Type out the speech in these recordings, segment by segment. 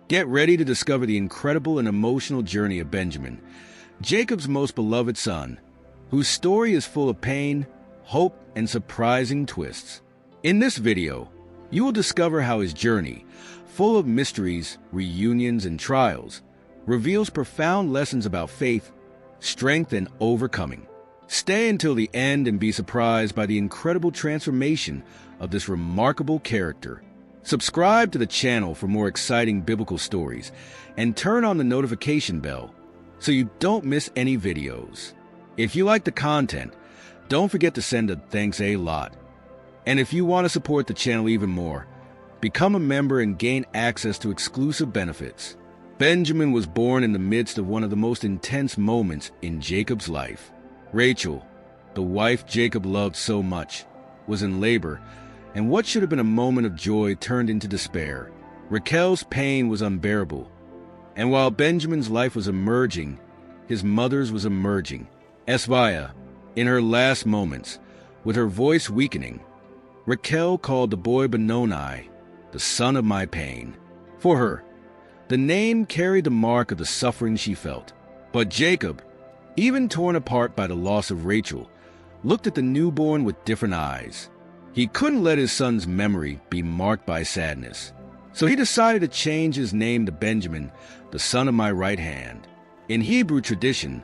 Get ready to discover the incredible and emotional journey of Benjamin, Jacob's most beloved son, whose story is full of pain, hope, and surprising twists. In this video, you will discover how his journey, full of mysteries, reunions, and trials, reveals profound lessons about faith, strength, and overcoming. Stay until the end and be surprised by the incredible transformation of this remarkable character. Subscribe to the channel for more exciting biblical stories and turn on the notification bell so you don't miss any videos. If you like the content, don't forget to send a thanks a lot. And if you want to support the channel even more, become a member and gain access to exclusive benefits. Benjamin was born in the midst of one of the most intense moments in Jacob's life. Rachel, the wife Jacob loved so much, was in labor, and what should have been a moment of joy turned into despair. Rachel's pain was unbearable, and while Benjamin's life was emerging, his mother's was emerging. Esvaya, in her last moments, with her voice weakening, Rachel called the boy Benoni, the son of my pain. For her, the name carried the mark of the suffering she felt. But Jacob, even torn apart by the loss of Rachel, looked at the newborn with different eyes. He couldn't let his son's memory be marked by sadness, so he decided to change his name to Benjamin, the son of my right hand. In Hebrew tradition,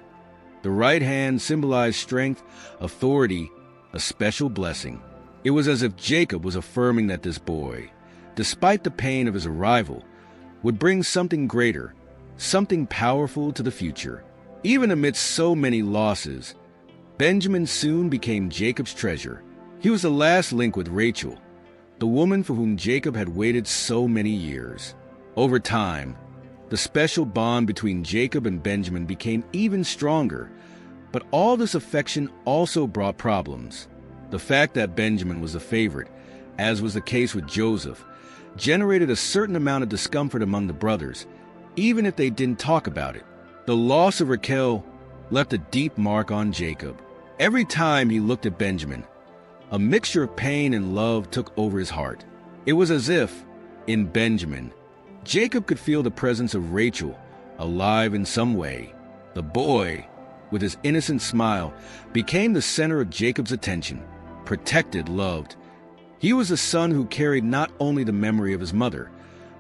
the right hand symbolized strength, authority, a special blessing. It was as if Jacob was affirming that this boy, despite the pain of his arrival, would bring something greater, something powerful to the future. Even amidst so many losses, Benjamin soon became Jacob's treasure. He was the last link with Rachel, the woman for whom Jacob had waited so many years. Over time, the special bond between Jacob and Benjamin became even stronger, but all this affection also brought problems. The fact that Benjamin was the favorite, as was the case with Joseph, generated a certain amount of discomfort among the brothers, even if they didn't talk about it. The loss of Rachel left a deep mark on Jacob. Every time he looked at Benjamin, a mixture of pain and love took over his heart. It was as if, in Benjamin, Jacob could feel the presence of Rachel, alive in some way. The boy, with his innocent smile, became the center of Jacob's attention, protected, loved. He was a son who carried not only the memory of his mother,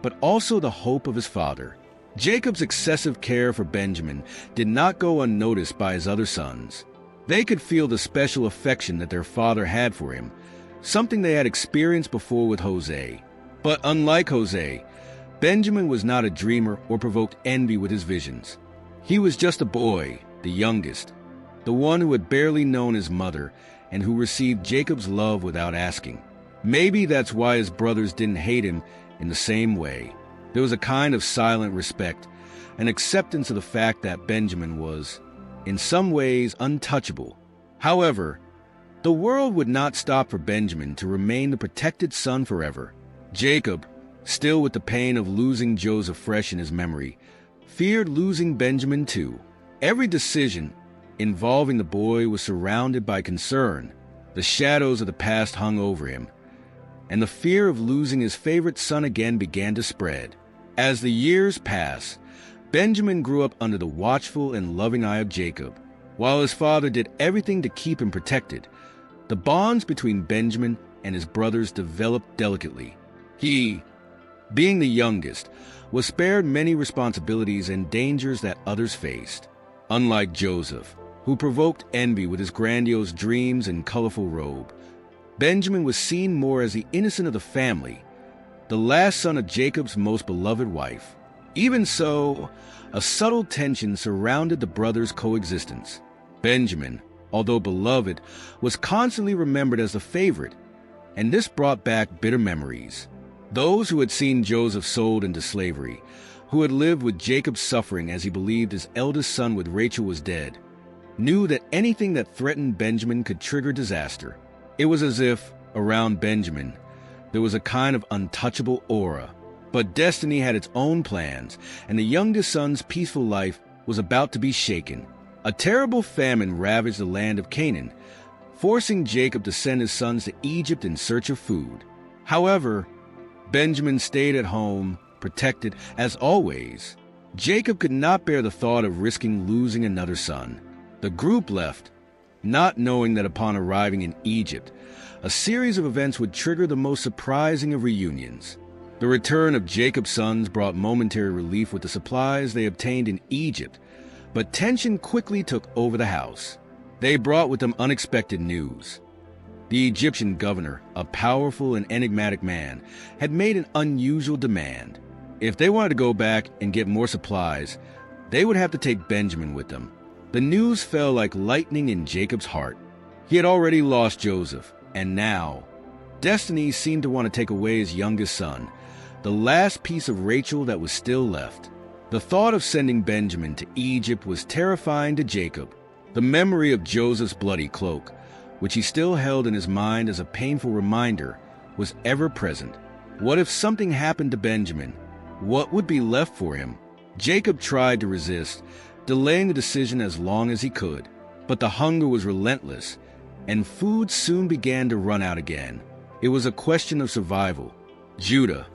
but also the hope of his father. Jacob's excessive care for Benjamin did not go unnoticed by his other sons. They could feel the special affection that their father had for him, something they had experienced before with Jose. But unlike Jose, Benjamin was not a dreamer or provoked envy with his visions. He was just a boy, the youngest, the one who had barely known his mother and who received Jacob's love without asking. Maybe that's why his brothers didn't hate him in the same way. There was a kind of silent respect, an acceptance of the fact that Benjamin was, in some ways, untouchable. However, the world would not stop for Benjamin to remain the protected son forever. Jacob, still with the pain of losing Joseph fresh in his memory, feared losing Benjamin too. Every decision involving the boy was surrounded by concern. The shadows of the past hung over him, and the fear of losing his favorite son again began to spread. As the years passed, Benjamin grew up under the watchful and loving eye of Jacob. While his father did everything to keep him protected, the bonds between Benjamin and his brothers developed delicately. He, being the youngest, was spared many responsibilities and dangers that others faced. Unlike Joseph, who provoked envy with his grandiose dreams and colorful robe, Benjamin was seen more as the innocent of the family, the last son of Jacob's most beloved wife. Even so, a subtle tension surrounded the brothers' coexistence. Benjamin, although beloved, was constantly remembered as the favorite, and this brought back bitter memories. Those who had seen Joseph sold into slavery, who had lived with Jacob's suffering as he believed his eldest son with Rachel was dead, knew that anything that threatened Benjamin could trigger disaster. It was as if, around Benjamin, there was a kind of untouchable aura. But destiny had its own plans, and the youngest son's peaceful life was about to be shaken. A terrible famine ravaged the land of Canaan, forcing Jacob to send his sons to Egypt in search of food. However, Benjamin stayed at home, protected, as always. Jacob could not bear the thought of risking losing another son. The group left, not knowing that upon arriving in Egypt, a series of events would trigger the most surprising of reunions. The return of Jacob's sons brought momentary relief with the supplies they obtained in Egypt, but tension quickly took over the house. They brought with them unexpected news. The Egyptian governor, a powerful and enigmatic man, had made an unusual demand. If they wanted to go back and get more supplies, they would have to take Benjamin with them. The news fell like lightning in Jacob's heart. He had already lost Joseph, and now destiny seemed to want to take away his youngest son, the last piece of Rachel that was still left. The thought of sending Benjamin to Egypt was terrifying to Jacob. The memory of Joseph's bloody cloak, which he still held in his mind as a painful reminder, was ever present. What if something happened to Benjamin? What would be left for him? Jacob tried to resist, delaying the decision as long as he could. But the hunger was relentless, and food soon began to run out again. It was a question of survival. Judah,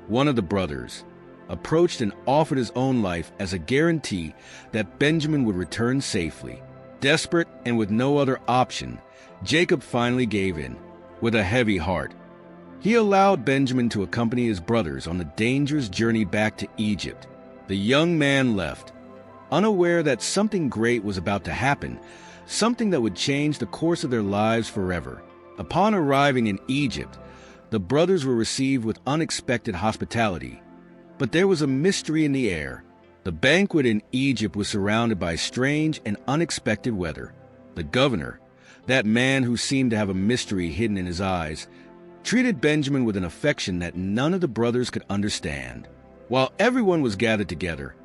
one of the brothers, approached and offered his own life as a guarantee that Benjamin would return safely. Desperate and with no other option, Jacob finally gave in. With a heavy heart, he allowed Benjamin to accompany his brothers on the dangerous journey back to Egypt. The young man left, unaware that something great was about to happen, something that would change the course of their lives forever. Upon arriving in Egypt, the brothers were received with unexpected hospitality. But there was a mystery in the air. The banquet in Egypt was surrounded by strange and unexpected weather. The governor, that man who seemed to have a mystery hidden in his eyes, treated Benjamin with an affection that none of the brothers could understand. While everyone was gathered together,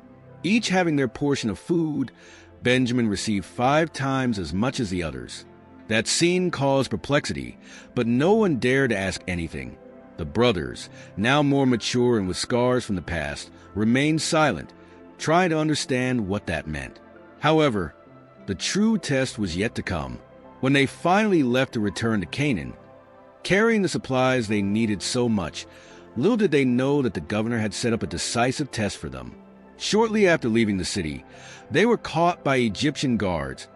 each having their portion of food, Benjamin received 5 times as much as the others. That scene caused perplexity, but no one dared to ask anything. The brothers, now more mature and with scars from the past, remained silent, trying to understand what that meant. However, the true test was yet to come. When they finally left to return to Canaan, carrying the supplies they needed so much, little did they know that the governor had set up a decisive test for them. Shortly after leaving the city, they were caught by Egyptian guards,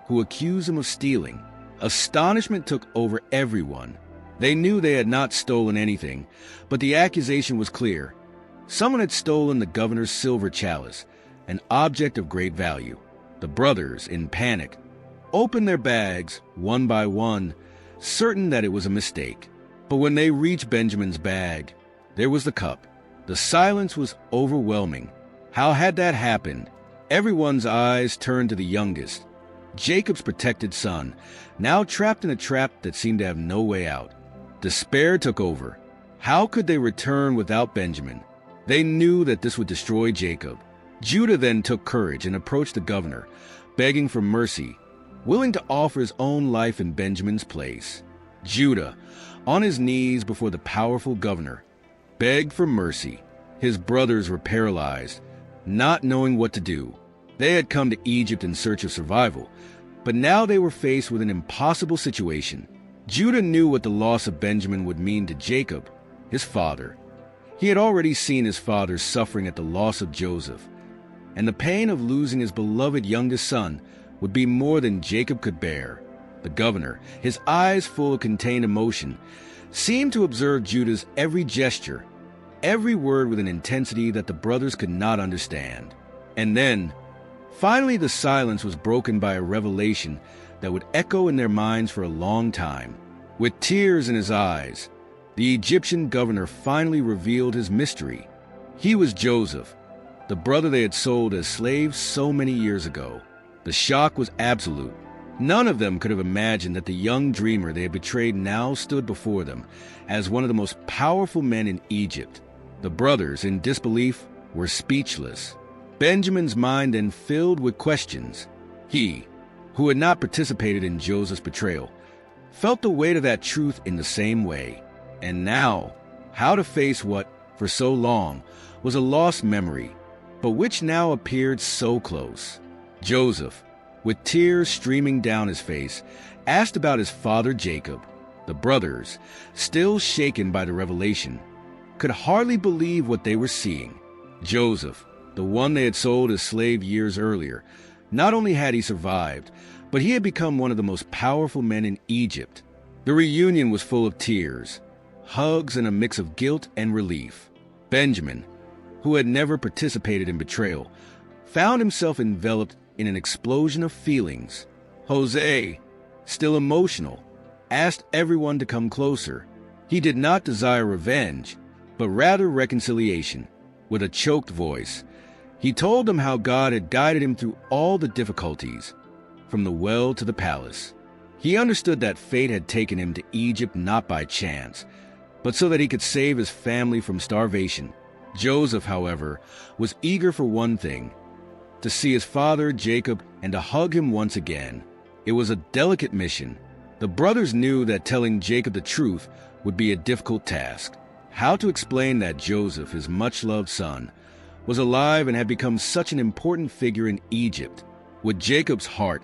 who accused them of stealing. Astonishment took over everyone. They knew they had not stolen anything, but the accusation was clear. Someone had stolen the governor's silver chalice, an object of great value. The brothers, in panic, opened their bags one by one, certain that it was a mistake. But when they reached Benjamin's bag, there was the cup. The silence was overwhelming. How had that happened? Everyone's eyes turned to the youngest, Jacob's protected son, now trapped in a trap that seemed to have no way out. Despair took over. How could they return without Benjamin? They knew that this would destroy Jacob. Judah then took courage and approached the governor, begging for mercy, willing to offer his own life in Benjamin's place. Judah, on his knees before the powerful governor, begged for mercy. His brothers were paralyzed, not knowing what to do. They had come to Egypt in search of survival, but now they were faced with an impossible situation. Judah knew what the loss of Benjamin would mean to Jacob, his father. He had already seen his father suffering at the loss of Joseph, and the pain of losing his beloved youngest son would be more than Jacob could bear. The governor, his eyes full of contained emotion, seemed to observe Judah's every gesture, every word with an intensity that the brothers could not understand. And then, finally, the silence was broken by a revelation that would echo in their minds for a long time. With tears in his eyes, the Egyptian governor finally revealed his mystery. He was Joseph, the brother they had sold as slaves so many years ago. The shock was absolute. None of them could have imagined that the young dreamer they had betrayed now stood before them as one of the most powerful men in Egypt. The brothers, in disbelief, were speechless. Benjamin's mind then filled with questions. He, who had not participated in Joseph's betrayal, felt the weight of that truth in the same way. And now, how to face what, for so long, was a lost memory, but which now appeared so close. Joseph, with tears streaming down his face, asked about his father Jacob. The brothers, still shaken by the revelation, could hardly believe what they were seeing. Joseph, the one they had sold as slave years earlier, not only had he survived, but he had become one of the most powerful men in Egypt. The reunion was full of tears, hugs, and a mix of guilt and relief. Benjamin, who had never participated in betrayal, found himself enveloped in an explosion of feelings. Jose, still emotional, asked everyone to come closer. He did not desire revenge, but rather reconciliation. With a choked voice, he told them how God had guided him through all the difficulties, from the well to the palace. He understood that fate had taken him to Egypt not by chance, but so that he could save his family from starvation. Joseph, however, was eager for one thing: to see his father Jacob and to hug him once again. It was a delicate mission. The brothers knew that telling Jacob the truth would be a difficult task. How to explain that Joseph, his much-loved son, was alive and had become such an important figure in Egypt? Would Jacob's heart,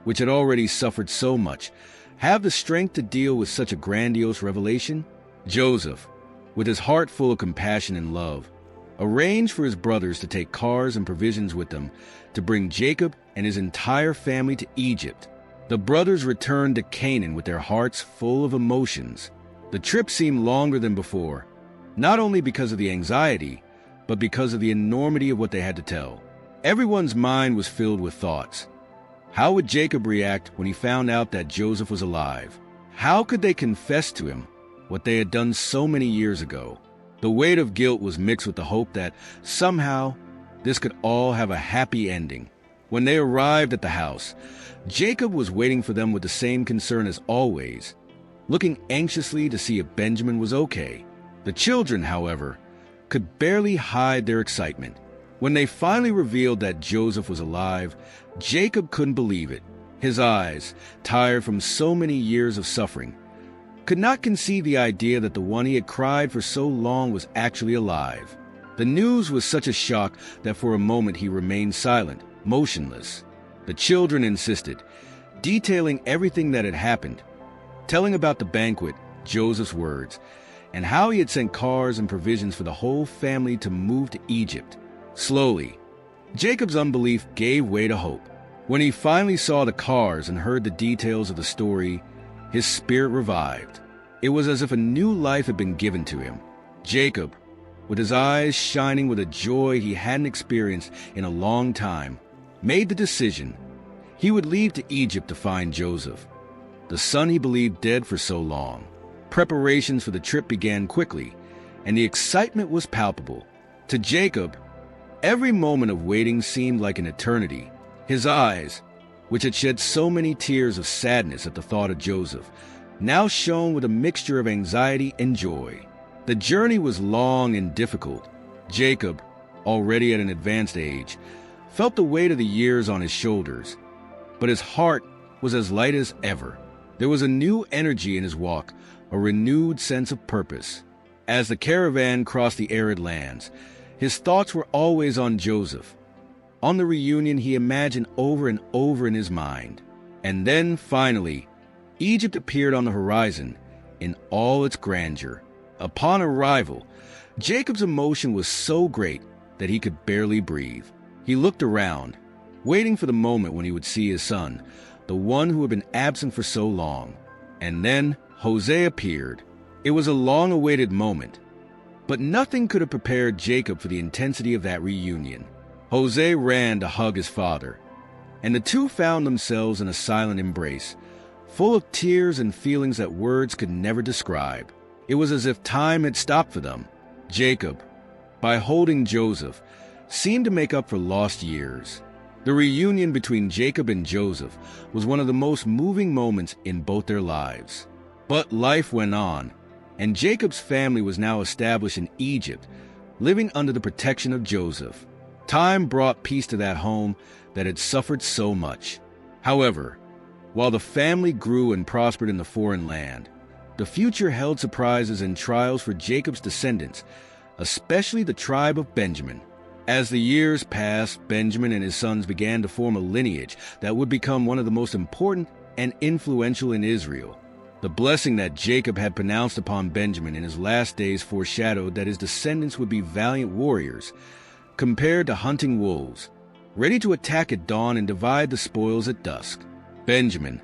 which had already suffered so much, have the strength to deal with such a grandiose revelation? Joseph, with his heart full of compassion and love, arranged for his brothers to take cars and provisions with them to bring Jacob and his entire family to Egypt. The brothers returned to Canaan with their hearts full of emotions. The trip seemed longer than before, not only because of the anxiety, but because of the enormity of what they had to tell. Everyone's mind was filled with thoughts. How would Jacob react when he found out that Joseph was alive? How could they confess to him what they had done so many years ago? The weight of guilt was mixed with the hope that somehow this could all have a happy ending. When they arrived at the house, Jacob was waiting for them with the same concern as always, looking anxiously to see if Benjamin was okay. The children, however, could barely hide their excitement. When they finally revealed that Joseph was alive, Jacob couldn't believe it. His eyes, tired from so many years of suffering, could not conceive the idea that the one he had cried for so long was actually alive. The news was such a shock that for a moment he remained silent, motionless. The children insisted, detailing everything that had happened, telling about the banquet, Joseph's words, and how he had sent cars and provisions for the whole family to move to Egypt. Slowly, Jacob's unbelief gave way to hope. When he finally saw the cars and heard the details of the story, his spirit revived. It was as if a new life had been given to him. Jacob, with his eyes shining with a joy he hadn't experienced in a long time, made the decision he would leave to Egypt to find Joseph, the son he believed dead for so long. Preparations for the trip began quickly, and the excitement was palpable. To Jacob, every moment of waiting seemed like an eternity. His eyes, which had shed so many tears of sadness at the thought of Joseph, now shone with a mixture of anxiety and joy. The journey was long and difficult. Jacob, already at an advanced age, felt the weight of the years on his shoulders, but his heart was as light as ever. There was a new energy in his walk, a renewed sense of purpose. As the caravan crossed the arid lands, his thoughts were always on Joseph. On the reunion he imagined over and over in his mind. And then, finally, Egypt appeared on the horizon in all its grandeur. Upon arrival, Jacob's emotion was so great that he could barely breathe. He looked around, waiting for the moment when he would see his son, the one who had been absent for so long. And then Jose appeared. It was a long-awaited moment, but nothing could have prepared Jacob for the intensity of that reunion. Jose ran to hug his father, and the two found themselves in a silent embrace, full of tears and feelings that words could never describe. It was as if time had stopped for them. Jacob, by holding Joseph, seemed to make up for lost years. The reunion between Jacob and Joseph was one of the most moving moments in both their lives. But life went on, and Jacob's family was now established in Egypt, living under the protection of Joseph. Time brought peace to that home that had suffered so much. However, while the family grew and prospered in the foreign land, the future held surprises and trials for Jacob's descendants, especially the tribe of Benjamin. As the years passed, Benjamin and his sons began to form a lineage that would become one of the most important and influential in Israel. The blessing that Jacob had pronounced upon Benjamin in his last days foreshadowed that his descendants would be valiant warriors, compared to hunting wolves, ready to attack at dawn and divide the spoils at dusk. Benjamin,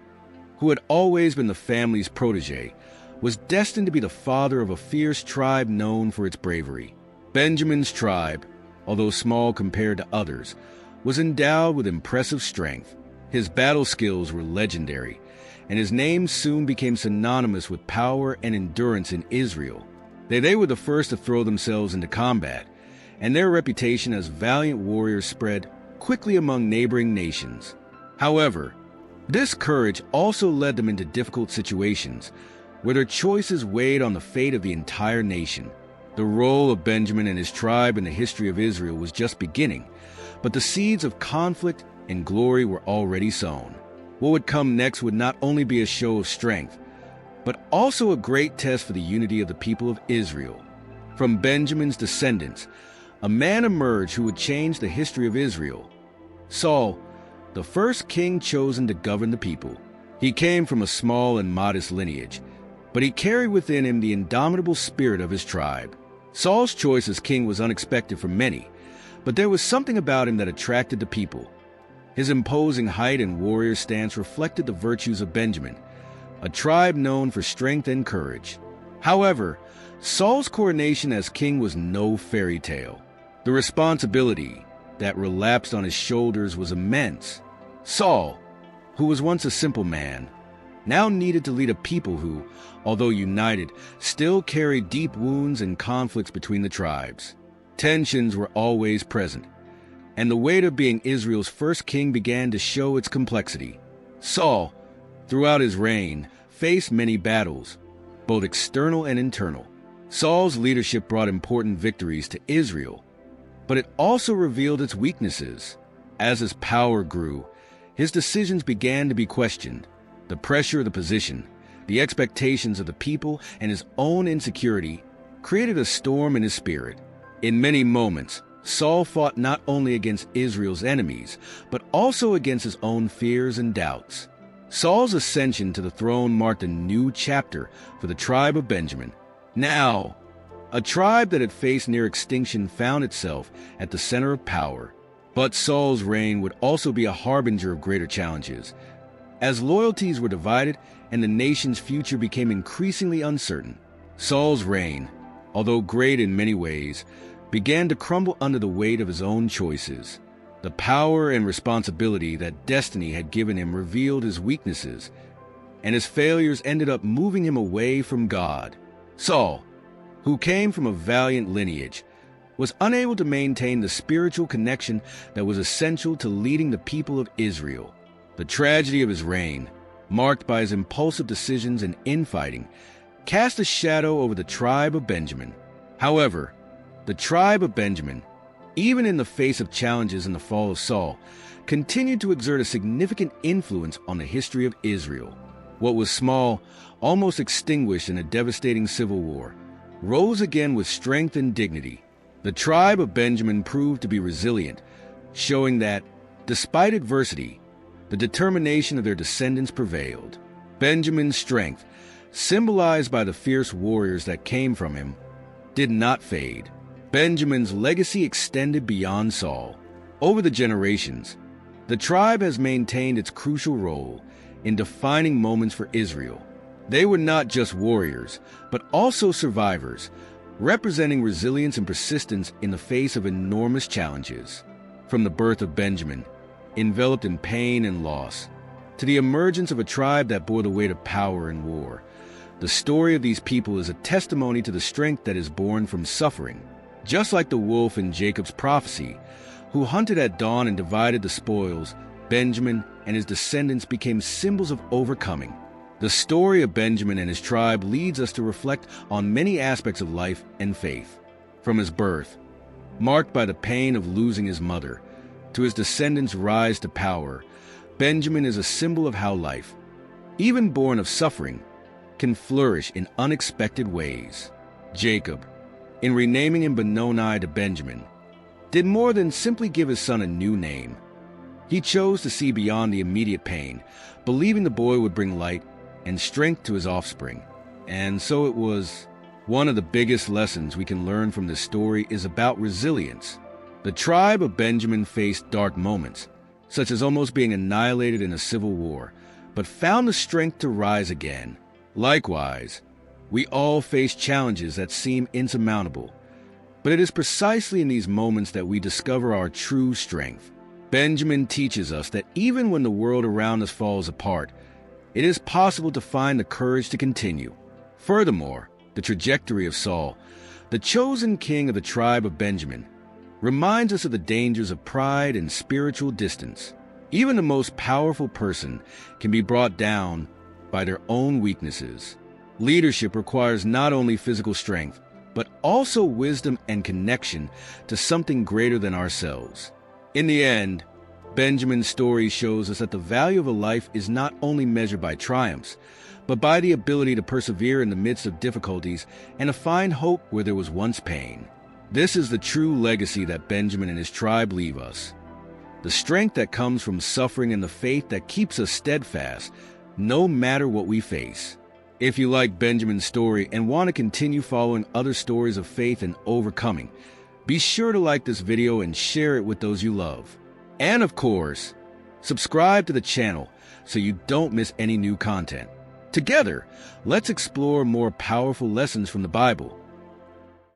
who had always been the family's protege, was destined to be the father of a fierce tribe known for its bravery. Benjamin's tribe, although small compared to others, was endowed with impressive strength. His battle skills were legendary, and his name soon became synonymous with power and endurance in Israel. They were the first to throw themselves into combat, and their reputation as valiant warriors spread quickly among neighboring nations. However, this courage also led them into difficult situations, where their choices weighed on the fate of the entire nation. The role of Benjamin and his tribe in the history of Israel was just beginning, but the seeds of conflict and glory were already sown. What would come next would not only be a show of strength, but also a great test for the unity of the people of Israel. From Benjamin's descendants, a man emerged who would change the history of Israel. Saul, the first king chosen to govern the people. He came from a small and modest lineage, but he carried within him the indomitable spirit of his tribe. Saul's choice as king was unexpected for many, but there was something about him that attracted the people. His imposing height and warrior stance reflected the virtues of Benjamin, a tribe known for strength and courage. However, Saul's coronation as king was no fairy tale. The responsibility that relapsed on his shoulders was immense. Saul, who was once a simple man, now needed to lead a people who, although united, still carried deep wounds and conflicts between the tribes. Tensions were always present, and the weight of being Israel's first king began to show its complexity. Saul, throughout his reign, faced many battles, both external and internal. Saul's leadership brought important victories to Israel, but it also revealed its weaknesses. As his power grew, his decisions began to be questioned. The pressure of the position, the expectations of the people, and his own insecurity created a storm in his spirit. In many moments, Saul fought not only against Israel's enemies, but also against his own fears and doubts. Saul's ascension to the throne marked a new chapter for the tribe of Benjamin. Now, a tribe that had faced near extinction found itself at the center of power. But Saul's reign would also be a harbinger of greater challenges. As loyalties were divided and the nation's future became increasingly uncertain, Saul's reign, although great in many ways, began to crumble under the weight of his own choices. The power and responsibility that destiny had given him revealed his weaknesses, and his failures ended up moving him away from God. Saul, who came from a valiant lineage, was unable to maintain the spiritual connection that was essential to leading the people of Israel. The tragedy of his reign, marked by his impulsive decisions and infighting, cast a shadow over the tribe of Benjamin. However, the tribe of Benjamin, even in the face of challenges in the fall of Saul, continued to exert a significant influence on the history of Israel. What was small, almost extinguished in a devastating civil war, rose again with strength and dignity. The tribe of Benjamin proved to be resilient, showing that, despite adversity, the determination of their descendants prevailed. Benjamin's strength, symbolized by the fierce warriors that came from him, did not fade. Benjamin's legacy extended beyond Saul. Over the generations, the tribe has maintained its crucial role in defining moments for Israel. They were not just warriors, but also survivors, representing resilience and persistence in the face of enormous challenges. From the birth of Benjamin, enveloped in pain and loss, to the emergence of a tribe that bore the weight of power and war, the story of these people is a testimony to the strength that is born from suffering. Just like the wolf in Jacob's prophecy, who hunted at dawn and divided the spoils, Benjamin and his descendants became symbols of overcoming. The story of Benjamin and his tribe leads us to reflect on many aspects of life and faith. From his birth, marked by the pain of losing his mother, to his descendants' rise to power, Benjamin is a symbol of how life, even born of suffering, can flourish in unexpected ways. Jacob, in renaming him Benoni to Benjamin, did more than simply give his son a new name. He chose to see beyond the immediate pain, believing the boy would bring light and strength to his offspring. And so it was. One of the biggest lessons we can learn from this story is about resilience. The tribe of Benjamin faced dark moments, such as almost being annihilated in a civil war, but found the strength to rise again. Likewise, we all face challenges that seem insurmountable, but it is precisely in these moments that we discover our true strength. Benjamin teaches us that even when the world around us falls apart, it is possible to find the courage to continue. Furthermore, the trajectory of Saul, the chosen king of the tribe of Benjamin, reminds us of the dangers of pride and spiritual distance. Even the most powerful person can be brought down by their own weaknesses. Leadership requires not only physical strength, but also wisdom and connection to something greater than ourselves. In the end, Benjamin's story shows us that the value of a life is not only measured by triumphs, but by the ability to persevere in the midst of difficulties and to find hope where there was once pain. This is the true legacy that Benjamin and his tribe leave us. The strength that comes from suffering and the faith that keeps us steadfast, no matter what we face. If you like Benjamin's story and want to continue following other stories of faith and overcoming, be sure to like this video and share it with those you love. And of course, subscribe to the channel so you don't miss any new content. Together, let's explore more powerful lessons from the Bible